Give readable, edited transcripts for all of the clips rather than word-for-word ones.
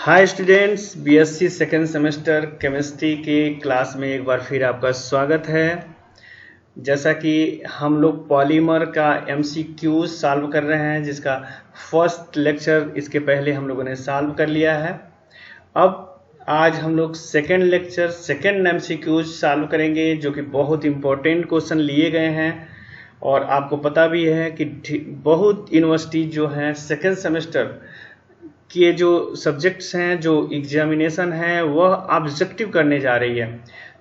Hi students, BSc second semester chemistry के class में एक बार फिर आपका स्वागत है। जैसा कि हम लोग पॉलीमर का एमसीक्यू सॉल्व कर रहे हैं, जिसका फर्स्ट लेक्चर इसके पहले हम लोगों ने सॉल्व कर लिया है। अब आज हम लोग second lecture second MCQ solve करेंगे, जो कि बहुत इंपॉर्टेंट क्वेश्चन लिए गए हैं। और आपको पता भी है कि बहुत यूनिवर्सिटी जो हैं सेकेंड सेमेस्टर के जो सब्जेक्ट्स हैं, जो एग्जामिनेशन है, वह ऑब्जेक्टिव करने जा रही है।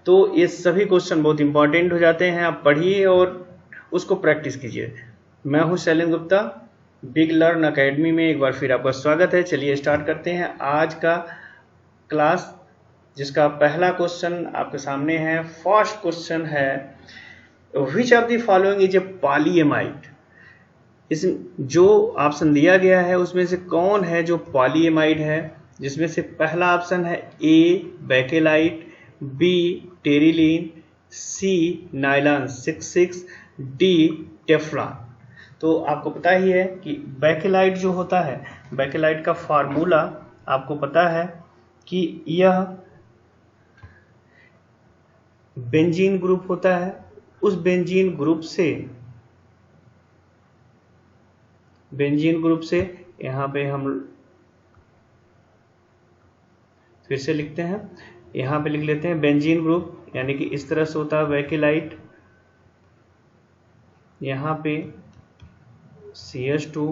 तो ये सभी क्वेश्चन बहुत इंपॉर्टेंट हो जाते हैं। आप पढ़िए और उसको प्रैक्टिस कीजिए। मैं हूं Shailendra Gupta, big learn academy में एक बार फिर आपका स्वागत है। चलिए स्टार्ट करते हैं आज का क्लास, जिसका पहला क्वेश्चन आपके सामने है। फर्स्ट क्वेश्चन है, which of the following is a polyamide. इस जो ऑप्शन दिया गया है उसमें से कौन है जो पॉलीएमाइड है, जिसमें से पहला ऑप्शन है ए बेकेलाइट, बी टेरिलीन, सी नाइलॉन 66, डी टेफ्लॉन। तो आपको पता ही है कि बेकेलाइट जो होता है, बेकेलाइट का फार्मूला आपको पता है कि यह बेंजीन ग्रुप होता है। उस बेंजीन ग्रुप से यहाँ पे हम फिर से लिखते हैं, यहाँ पे लिख लेते हैं बेंजीन ग्रुप, यानी कि इस तरह से होता है बेकेलाइट। यहाँ पे CH2,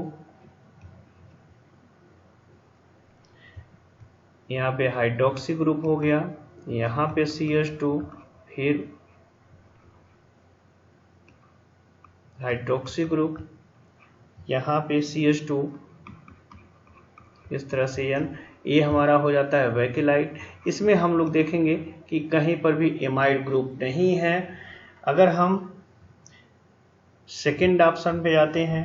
यहाँ पे हाइड्रोक्सी ग्रुप हो गया, यहाँ पे CH2, फिर हाइड्रोक्सी ग्रुप, यहाँ पे CH2, इस तरह से N, ये हमारा हो जाता है बेकेलाइट। इसमें हम लोग देखेंगे कि कहीं पर भी एमाइड ग्रुप नहीं है। अगर हम सेकेंड ऑप्शन पे जाते हैं,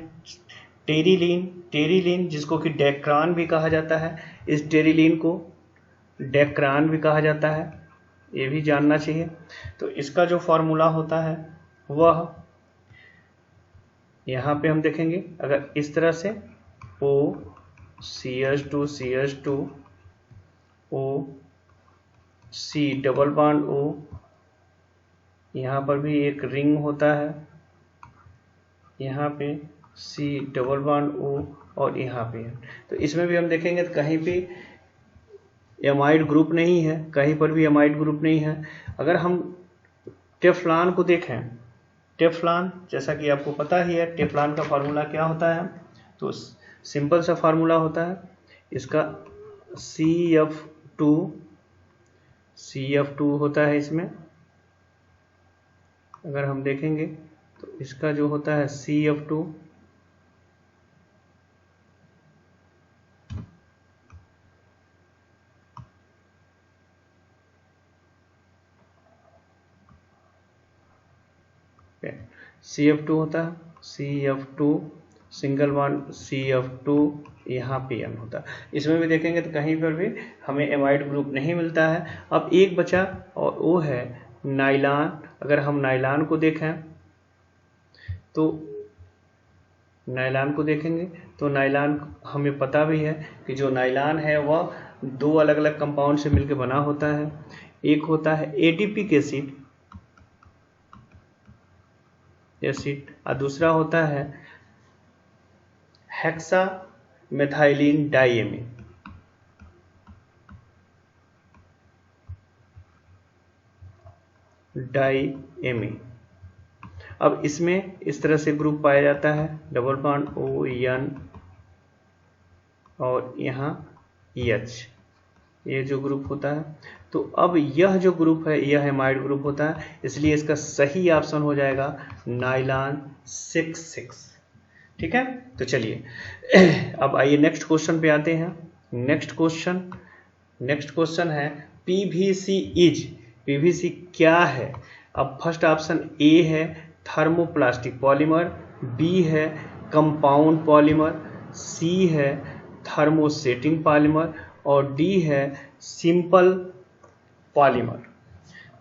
टेरिलीन जिसको कि डेक्रान भी कहा जाता है, इस टेरिलीन को डेक्रान भी कहा जाता है, ये भी जानना चाहिए। तो इसका जो फॉर्मूला होता है वह यहाँ पे हम देखेंगे, अगर इस तरह से O CH2 O C double bond O, यहाँ पर भी एक रिंग होता है, यहाँ पे C डबल बॉन्ड O, और यहाँ पे, तो इसमें भी हम देखेंगे तो कहीं भी एमाइड ग्रुप नहीं है, कहीं पर भी एमाइड ग्रुप नहीं है। अगर हम टेफ्लॉन को देखें, टेफ्लॉन जैसा कि आपको पता ही है, टेफ्लॉन का फार्मूला क्या होता है, तो सिंपल सा फार्मूला होता है इसका, CF2 होता है इसमें। अगर हम देखेंगे तो इसका जो होता है CF2, CF2 होता है, CF2 सिंगल बॉन्ड CF2, यहाँ पे N होता है। इसमें भी देखेंगे तो कहीं पर भी हमें एमाइड ग्रुप नहीं मिलता है। अब एक बचा और वो है नाइलॉन। अगर हम नाइलॉन को देखें तो नाइलॉन को देखेंगे तो नाइलॉन हमें पता भी है कि जो नाइलॉन है वह दो अलग अलग कंपाउंड से मिलकर बना होता है। एक होता है एडिपिक एसिड और दूसरा होता है हेक्सा मेथाइलिन डाइएमीन। अब इसमें इस तरह से ग्रुप पाया जाता है, डबल बॉन्ड ON और यहाँ H, ये जो ग्रुप होता है। तो अब यह जो ग्रुप है यह एमाइड ग्रुप होता है, इसलिए इसका सही ऑप्शन हो जाएगा नाइलॉन 66। ठीक है, तो चलिए अब आइए नेक्स्ट क्वेश्चन पे आते हैं। नेक्स्ट क्वेश्चन है PVC क्या है। अब फर्स्ट ऑप्शन A है थर्मोप्लास्टिक पॉलीमर, B है कंपाउंड पॉलीमर, C है थर्मोसेटिंग पॉलीमर, और D है सिंपल पॉलीमर।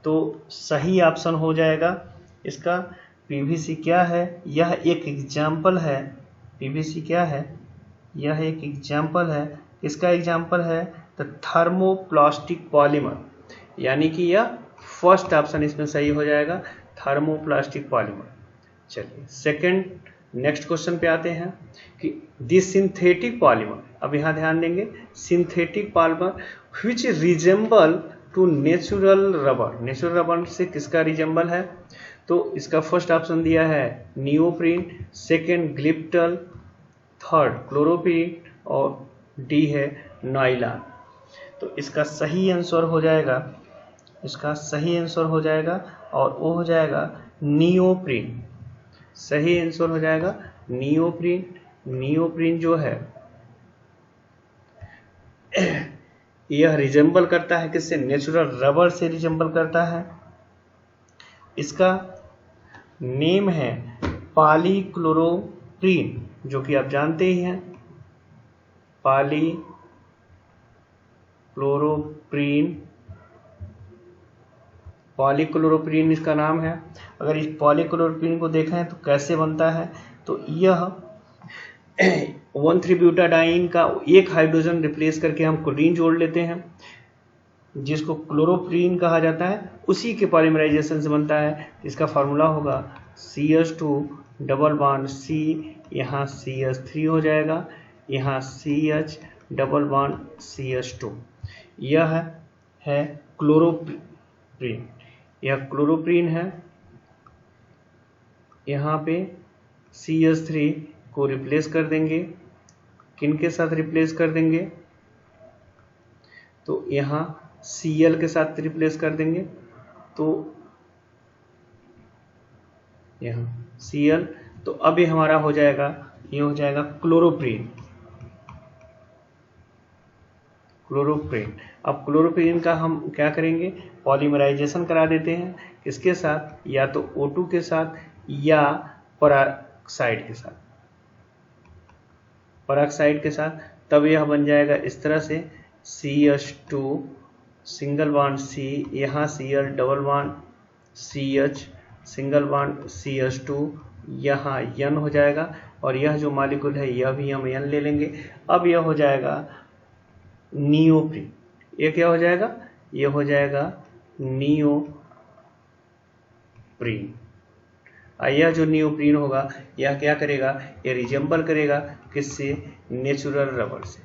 तो सही ऑप्शन हो जाएगा इसका PVC क्या है, यह एक एग्जाम्पल है। PVC क्या है, यह एक एग्जाम्पल है। इसका एग्जाम्पल है द थर्मोप्लास्टिक पॉलीमर, यानी कि यह फर्स्ट ऑप्शन इसमें सही हो जाएगा, थर्मोप्लास्टिक पॉलीमर। चलिए सेकंड नेक्स्ट क्वेश्चन पे आते हैं कि दिस सिंथेटिक पॉलीमर, अब यहाँ ध्यान देंगे, synthetic polymer which resemble to natural rubber, natural rubber से किसका रिजेंबल है? तो इसका फर्स्ट ऑप्शन दिया है neoprene, second glyptal, third chloroprene और डी है नाइलॉन। तो इसका सही आंसर हो जाएगा, इसका सही आंसर हो जाएगा और वो हो जाएगा नियोप्रीन। सही आंसर हो जाएगा नियोप्रीन। नियोप्रीन जो है यह रिजेंबल करता है किससे? नेचुरल रबर से रिजेंबल करता है। इसका नेम है पॉलीक्लोरोप्रीन, जो कि आप जानते ही हैं, पॉलीक्लोरोप्रीन। पॉलीक्लोरोप्रीन इसका नाम है। अगर इस पॉलीक्लोरोप्रीन को देखें तो कैसे बनता है, तो यह 1,3-ब्यूटाडाइन का एक हाइड्रोजन रिप्लेस करके हम क्लोरीन जोड़ लेते हैं, जिसको क्लोरोप्रीन कहा जाता है, उसी के पॉलीमराइजेशन से बनता है। इसका फार्मूला होगा CH2 डबल बॉन्ड C, यहाँ CH3 हो जाएगा, यहाँ CH डबल बॉन्ड CH2। यह है क्लोरोप्रीन, यह क्लोरोप्रीन है। यहाँ पे CH3 को रिप्लेस कर देंगे, किन के साथ रिप्लेस कर देंगे? तो यहाँ Cl के साथ रिप्लेस कर देंगे, तो यहाँ Cl, तो अब ये हमारा हो जाएगा, ये हो जाएगा क्लोरोप्रीन। क्लोरोप्रीन। अब क्लोरोप्रीन का हम क्या करेंगे? पॉलीमराइजेशन करा देते हैं, किसके साथ? या तो O2 के साथ या पेरोक्साइड के साथ, पेरोक्साइड के साथ। तब यह बन जाएगा इस तरह से CH2 सिंगल बॉन्ड C, यहाँ Cl double bond CH single bond CH2, यहाँ N हो जाएगा, और यह जो मॉलिक्यूल है यह भी हम N ले लेंगे। अब यह हो जाएगा नियोप्रीन। ये क्या हो जाएगा? ये हो जाएगा नियोप्रीन। यह जो नियोप्रीन होगा यह क्या करेगा? ये रिजेंबल करेगा किससे? नेचुरल रबर से।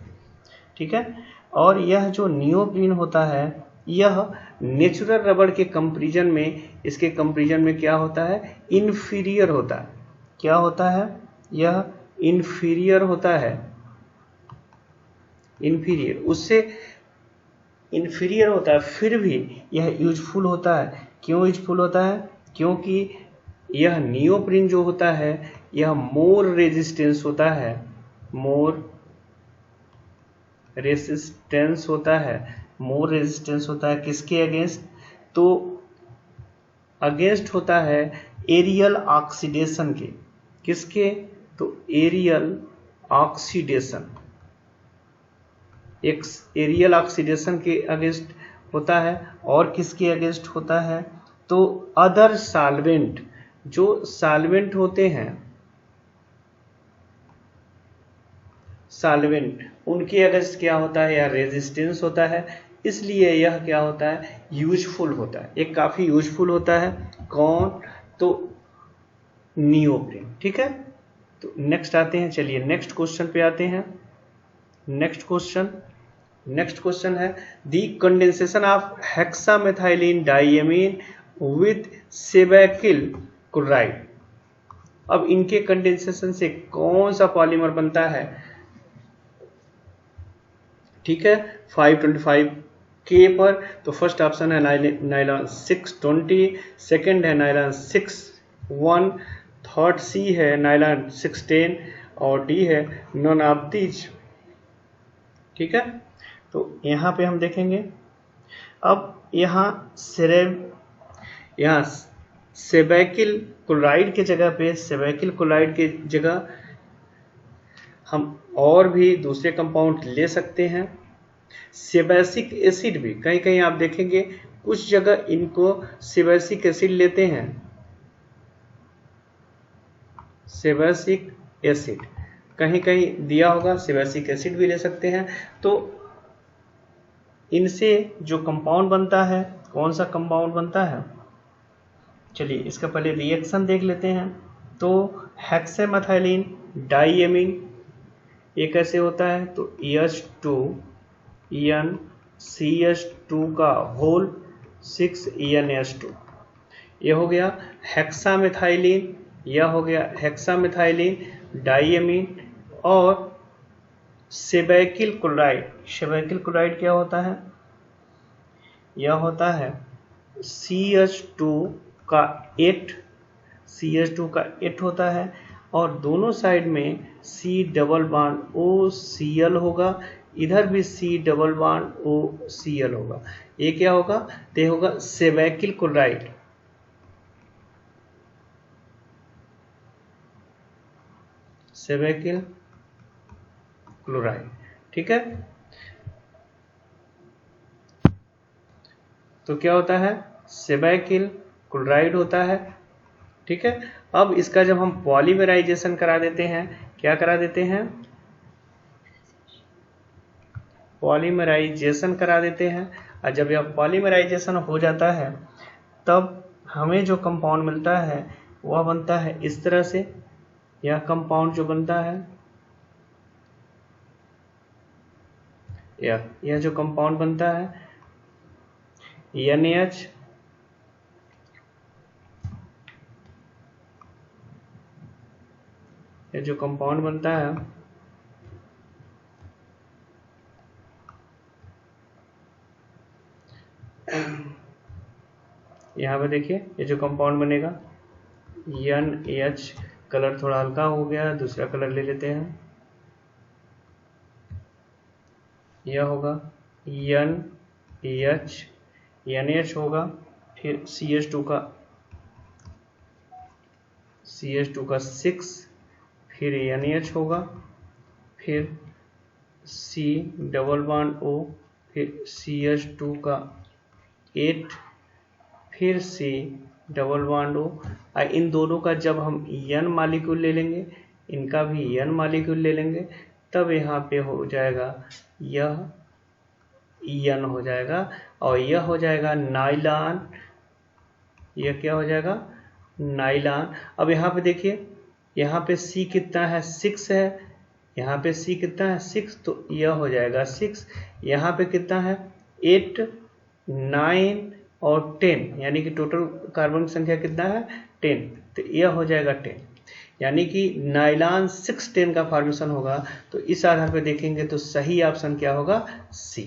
ठीक है। और यह जो नियोप्रीन होता है यह नेचुरल रबर के कंपैरिजन में, इसके कंपैरिजन में क्या होता है? इन्फीरियर होता है। क्या होता है? यह इन्फीरियर होता है, इन्फीरियर, उससे इन्फीरियर होता है, फिर भी यह यूजफुल होता है। क्यों यूजफुल होता है? क्योंकि यह नियोप्रीन जो होता है यह मोर रेजिस्टेंस होता है, मोर रेजिस्टेंस होता है, मोर रेजिस्टेंस होता है किसके अगेंस्ट? तो अगेंस्ट होता है एरियल ऑक्सीडेशन के। किसके? तो एरियल ऑक्सीडेशन, एरियल ऑक्सीडेशन के अगेंस्ट होता है। और किसके अगेंस्ट होता है? तो अदर सॉल्वेंट, जो सॉल्वेंट होते हैं, सॉल्वेंट, उनके अगेंस्ट क्या होता है? या रेजिस्टेंस होता है। इसलिए यह क्या होता है? यूजफुल होता है, एक काफी यूजफुल होता है। कौन? तो नियोप्रीन। ठीक है। तो नेक्स्ट आते हैं, चलिए नेक्स्ट क्वेश्चन पे आते हैं। नेक्स्ट क्वेश्चन है the condensation of hexamethylene diamine with sebacoyl chloride. अब इनके कंडेंसेशन से कौन सा पॉलीमर बनता है? ठीक है, 525 के पर। तो फर्स्ट ऑप्शन है नाइलॉन 620, सेकंड है नाइलॉन 6-1, थर्ड सी है नाइलॉन 610 और डी है नॉन ऑफ दीज। ठीक है। तो यहाँ पे हम देखेंगे, अब यहाँ सेबैकिल क्लोराइड के जगह पे, सेबैकिल क्लोराइड के जगह हम और भी दूसरे कंपाउंड ले सकते हैं। सेबैसिक एसिड भी, कहीं कहीं आप देखेंगे कुछ जगह इनको सेबैसिक एसिड लेते हैं, सेबैसिक एसिड कहीं कहीं दिया होगा, सेबैसिक एसिड भी ले सकते हैं। तो इनसे जो कंपाउंड बनता है, कौन सा कंपाउंड बनता है, चलिए इसका पहले रिएक्शन देख लेते हैं। तो हेक्सामेथिलीन डाइएमीन ये कैसे होता है, तो EH2NCH2 का होल 6NH2 ये हो गया हेक्सामेथिलीन, यह हो गया हेक्सामेथिलीन डाइएमीन। और सेबैकिल क्लोराइड, सेबैकिल क्लोराइड क्या होता है, यह होता है CH2 का 8, CH2 का 8 होता है और दोनों साइड में C डबल बॉन्ड OCl होगा, इधर भी C डबल बॉन्ड OCl होगा। ये क्या होगा, ये होगा सेबैकिल क्लोराइड। सेबैकिल क्लोराइड, ठीक है। तो क्या होता है, सेबैकिल क्लोराइड होता है, ठीक है। अब इसका जब हम पॉलीमराइजेशन करा देते हैं, क्या करा देते हैं, पॉलीमराइजेशन करा देते हैं। और जब यह पॉलीमराइजेशन हो जाता है तब हमें जो कंपाउंड मिलता है वह बनता है इस तरह से। यह कंपाउंड जो बनता है, यह जो कंपाउंड बनता है NH ये जो कंपाउंड बनता है यहाँ पे देखिए, ये जो कंपाउंड बनेगा NH, कलर थोड़ा हल्का हो गया, दूसरा कलर ले लेते हैं। यह होगा NH होगा, फिर CH2 का 6, फिर NH होगा, फिर C डबल बॉन्ड O, फिर CH2 का 8, फिर C डबल बॉन्ड O। इन दोनों का जब हम N मालिक्यूल ले लेंगे, इनका भी N मालिक्यूल ले लेंगे, तब यहाँ पे हो जाएगा यह N हो जाएगा और यह हो जाएगा नाइलॉन। यह क्या हो जाएगा, नाइलॉन। अब यहाँ पे देखिए, यहाँ पे C कितना है, 6 है, यहाँ पे C कितना है, 6, तो यह हो जाएगा 6। यहाँ पे कितना है, 8, 9 और 10, यानी कि टोटल कार्बन संख्या कितना है, 10, तो यह हो जाएगा 10, यानी कि नाइलॉन 610 का फॉर्मेशन होगा। तो इस आधार पर देखेंगे तो सही ऑप्शन क्या होगा, C।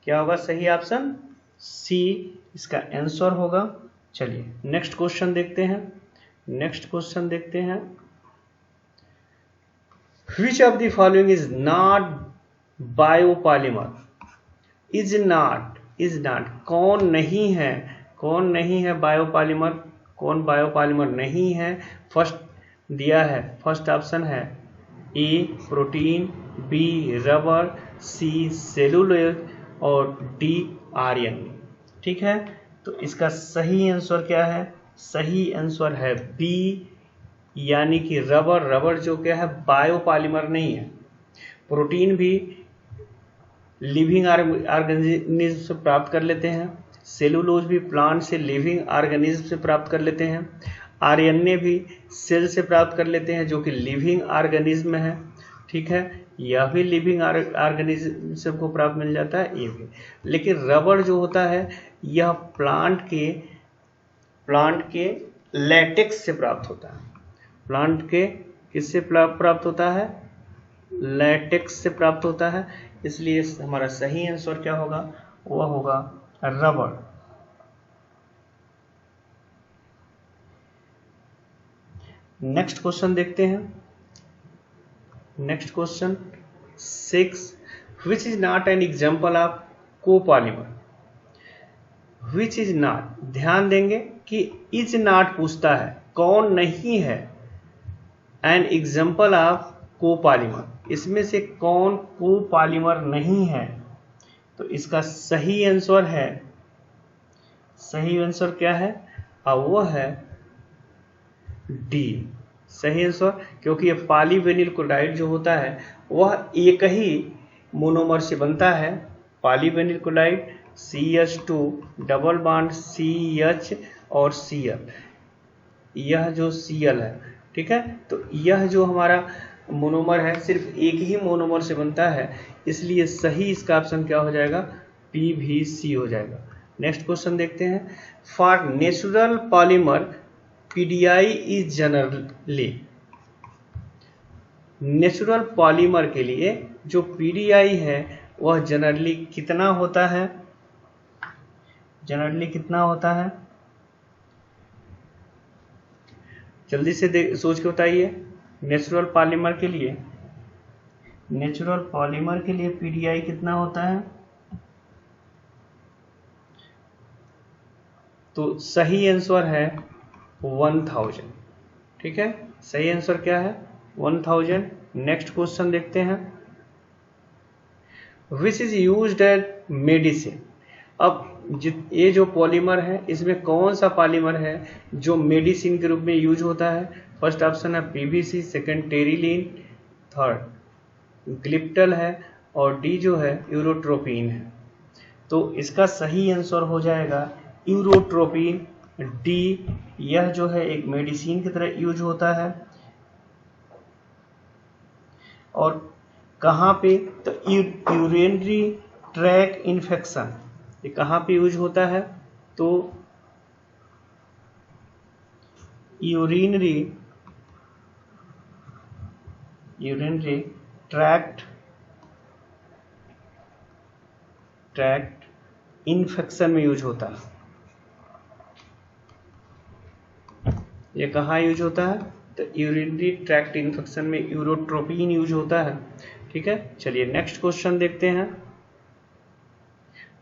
क्या होगा सही ऑप्शन, C इसका आंसर होगा। चलिए नेक्स्ट क्वेश्चन देखते हैं। नेक्स्ट क्वेश्चन देखते हैं, Which of the following is not biopolymer, is not, कौन नहीं है बायोपॉलीमर, कौन बायोपॉलीमर नहीं है। फर्स्ट दिया है, फर्स्ट ऑप्शन है A protein, B rubber, C cellulose और D RNA, ठीक है। तो इसका सही आंसर क्या है, सही आंसर है B, यानी कि रबर जो क्या है बायोपॉलीमर नहीं है। प्रोटीन भी लिविंग ऑर्गेनिज्म से प्राप्त कर लेते हैं, सेलुलोज भी प्लांट से लिविंग ऑर्गेनिज्म से प्राप्त कर लेते हैं, आरएनए भी सेल से प्राप्त कर लेते हैं जो कि लिविंग ऑर्गेनिज्म है, ठीक है। यह भी लिविंग ऑर्गेनिज्म को प्राप्त मिल जाता है, ये भी। लेकिन रबर जो होता है यह प्लांट के लैटेक्स से प्राप्त होता है। प्लांट के किससे प्राप्त होता है, लैटेक्स से प्राप्त होता है। इसलिए हमारा सही आंसर क्या होगा, वह होगा रबर। नेक्स्ट क्वेश्चन देखते हैं। Next question 6, which is not an example of copolymer. Which is not, ध्यान देंगे कि इज नॉट पूछता है, कौन नहीं है, एन एग्जाम्पल ऑफ कोपॉलीमर, इसमें से कौन कोपॉलीमर नहीं है। तो इसका सही आंसर है, सही आंसर क्या है, वो है डी, सही आंसर। क्योंकि ये पॉलीविनिल क्लोराइड जो होता है वह एक ही मोनोमर से बनता है पॉलीविनिलक्लोराइड CH2 डबल बॉन्ड CH और Cl, यह जो Cl है, ठीक है, तो यह जो हमारा मोनोमर है सिर्फ एक ही मोनोमर से बनता है, इसलिए सही इसका ऑप्शन क्या हो जाएगा, PVC हो जाएगा। नेक्स्ट क्वेश्चन देखते हैं। For natural polymer PDI is generally, natural polymer के लिए जो PDI है वह जनरली कितना होता है, जनरली कितना होता है, जल्दी से सोच के बताइए। नेचुरल पॉलीमर के लिए, नेचुरल पॉलीमर के लिए PDI कितना होता है, तो सही आंसर है 1000, ठीक है, सही आंसर क्या है 1000। नेक्स्ट क्वेश्चन देखते हैं। Which is used as medicine, अब ये जो पॉलीमर है इसमें कौन सा पॉलीमर है जो मेडिसिन के रूप में यूज होता है। फर्स्ट ऑप्शन है PVC, second terylene, third glyptal है और डी जो है यूरोट्रोपिन है। तो इसका सही आंसर हो जाएगा यूरोट्रोपिन, डी, यह जो है एक मेडिसिन की तरह यूज होता है। और कहाँ पे, तो यूरिनरी ट्रैक इन्फेक्शन, ये कहाँ पे यूज होता है, तो यूरिनरी ट्रैक्ट इन्फेक्शन में यूज होता है। ये कहाँ यूज होता है, तो यूरिनरी ट्रैक्ट इन्फेक्शन में यूरोट्रोपिन यूज होता है, ठीक है। चलिए नेक्स्ट क्वेश्चन देखते हैं।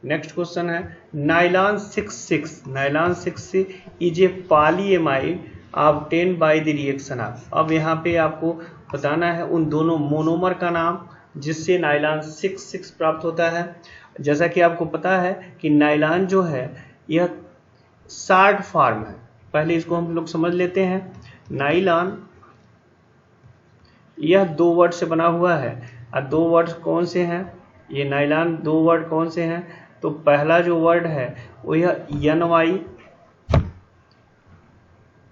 नेक्स्ट क्वेश्चन है nylon 66, nylon 66 is a polyamide obtain by the reaction of, अब यहाँ पे आपको बताना है उन दोनों मोनोमर का नाम जिससे नाइलॉन 66 प्राप्त होता है। जैसा कि आपको पता है कि नाइलॉन जो है यह शॉर्ट फॉर्म है, पहले इसको हम लोग समझ लेते हैं। नाइलॉन यह दो वर्ड से बना हुआ है, और दो वर्ड कौन से हैं, ये नाइलॉन दो वर्ड कौन से हैं, तो पहला जो वर्ड है वो यह NY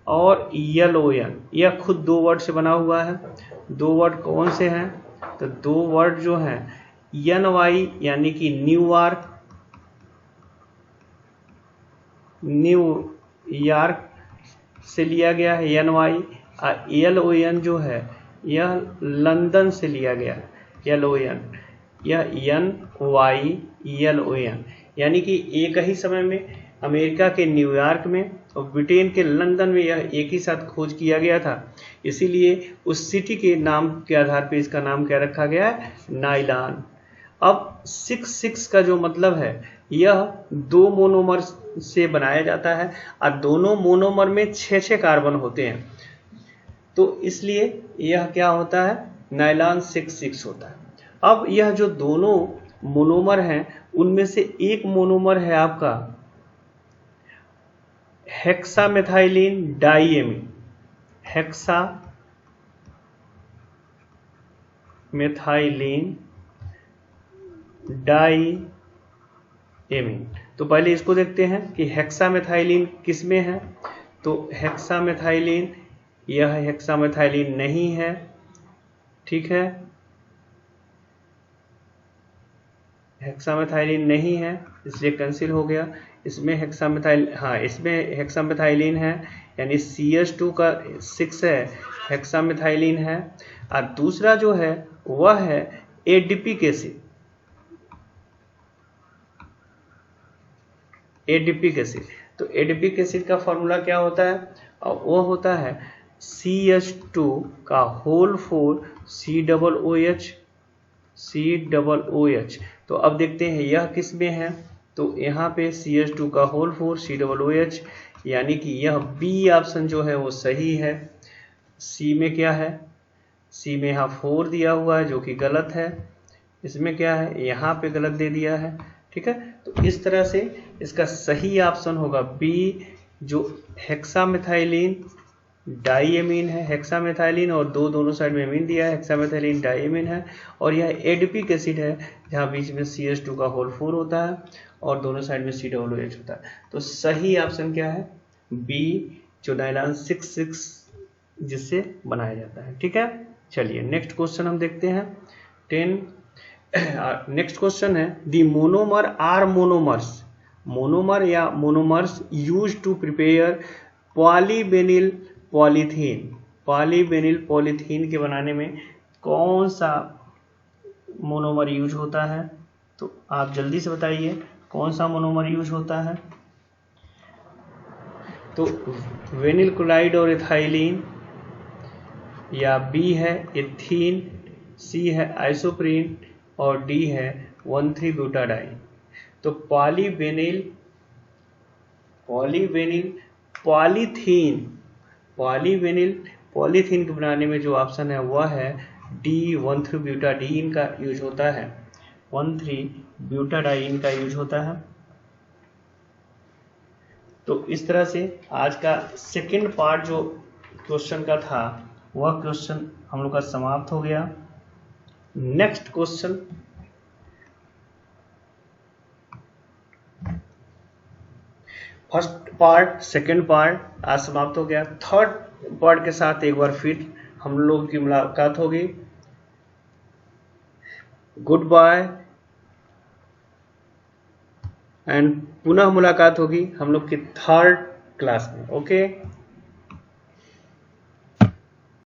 और LON, यह खुद दो वर्ड से बना हुआ है। दो वर्ड कौन से हैं, तो दो वर्ड जो हैं NY यानी कि न्यूयॉर्क, न्यूयॉर्क से लिया गया है NY, और LON जो है यह लंदन से लिया गया है LON, यह NY LON, यानी कि एक ही समय में अमेरिका के न्यूयॉर्क में और ब्रिटेन के लंदन में यह एक ही साथ खोज किया गया था, इसीलिए उस सिटी के नाम के आधार पर इसका नाम क्या रखा गया है, नाइलॉन। अब 66 का जो मतलब है यह दो मोनोमर से बनाया जाता है और दोनों मोनोमर में 6-6 कार्बन होते हैं, तो इसलिए यह क्या होता है, नाइलॉन 66 होता है। अब यह जो दोनों मोनोमर हैं उनमें से एक मोनोमर है आपका हेक्सामेथाइलिन डाइएमीन, हेक्सामेथाइलिन डाइएमीन। तो पहले इसको देखते हैं कि हेक्सामेथाइलिन किस में है, तो हेक्सामेथाइलिन, यह हेक्सामेथाइलिन नहीं है, ठीक है, हेक्सामेथाइलिन नहीं है इसलिए कैंसिल हो गया। इसमें हेक्सामेथाइल, हाँ इसमें हेक्सामेथाइलिन है, यानी CH2 का 6 है, हेक्सामेथाइलिन है। और दूसरा जो है वह है एडिपिक एसिड, एडिपिक एसिड। तो एडिपिक एसिड का फॉर्मूला क्या होता है, और वो होता है CH2 का होल 4 COOH। तो अब देखते हैं यह किस में है, तो यहाँ पे CH2 का होल 4 COOH, यानी कि यह B ऑप्शन जो है वो सही है। C में क्या है, C में यहाँ 4 दिया हुआ है जो कि गलत है, इसमें क्या है, यहाँ पे गलत दे दिया है, ठीक है। तो इस तरह से इसका सही ऑप्शन होगा B, जो हेक्सामेथाइलिन डाईएमीन है हेक्सामेथाइलिन, और दोनों साइड में एमीन दिया है, हेक्सामेथाइलिन डाईएमीन है। और यह एडिपिक एसिड है जहाँ बीच में CH2 का होल 4 होता है और दोनों साइड में COOH होता है। तो सही ऑप्शन क्या है? बी, जो नाइलॉन 6 जिससे बनाया जाता है। ठीक है, चलिए नेक्स्ट क्वेश्चन हम देखते हैं 10। नेक्स्ट क्वेश्चन है the monomer or monomers, monomer या monomers use to prepare polyvinyl polythene. Polyvinyl polythene के बनाने में कौन सा मोनोमर यूज होता है? तो आप जल्दी से बताइए कौन सा मोनोमर यूज होता है। तो विनिल क्लोराइड और एथाइलिन, या बी है एथीन, सी है आइसोप्रीन और डी है 1,3-ब्यूटाडाइन। तो पॉलीविनिल पॉलीथीन के बनाने में जो ऑप्शन है वह है डी, 1,3-ब्यूटाडीन का यूज होता है, 1,3-ब्यूटाडाइन का यूज होता है। तो इस तरह से आज का सेकंड पार्ट जो क्वेश्चन का था वह क्वेश्चन हम लोग का समाप्त हो गया। Next question first part second part आज समाप्त हो गया। थर्ड पार्ट के साथ एक बार फिर हम लोगों की मुलाकात होगी। गुड बाय एंड पुनः मुलाकात होगी हम लोग की थर्ड क्लास में। ओके।